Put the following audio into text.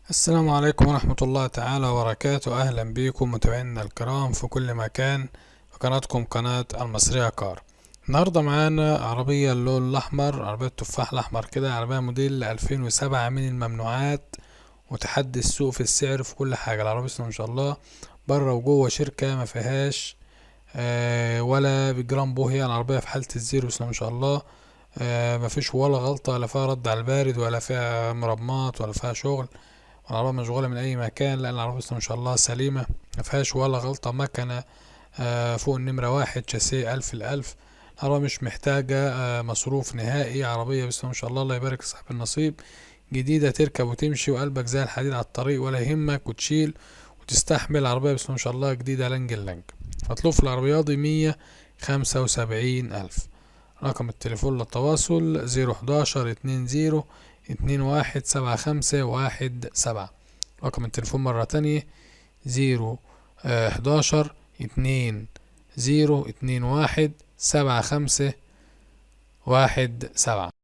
السلام عليكم ورحمة الله تعالى وبركاته. أهلا بكم متابعينا الكرام في كل مكان في قناتكم قناة المصرية كار. النهاردة معانا عربية اللون الأحمر، عربية تفاح الأحمر كده، عربية موديل 2007 من الممنوعات، وتحدي السوق في السعر في كل حاجة. العربية بسم الله ما شاء الله بره وجوه شركة ما فيهاش ولا بجرام بوهية. العربية في حالة الزيرو بسم الله ما شاء الله، مفيش ولا غلطة، ولا فيها رد على البارد، ولا فيها مرمات، ولا فيها شغل. العربية مشغولة من أي مكان، لأن العربية ما شاء الله سليمة مفيهاش ولا غلطة. مكنة فوق النمرة واحد، شاسيه 1000 الألف. العربية مش محتاجة مصروف نهائي. عربية بسم الله ما شاء الله، الله يبارك صاحب النصيب، جديدة تركب وتمشي وقلبك زي الحديد على الطريق، ولا يهمك، وتشيل وتستحمل. العربية بسم الله ما شاء الله جديدة لنج اللنج. مطلوب في العربية دي 175,000. رقم التليفون للتواصل 011 20 02 21 75 17. رقم التليفون مرة تانية 011 20 21 75 17.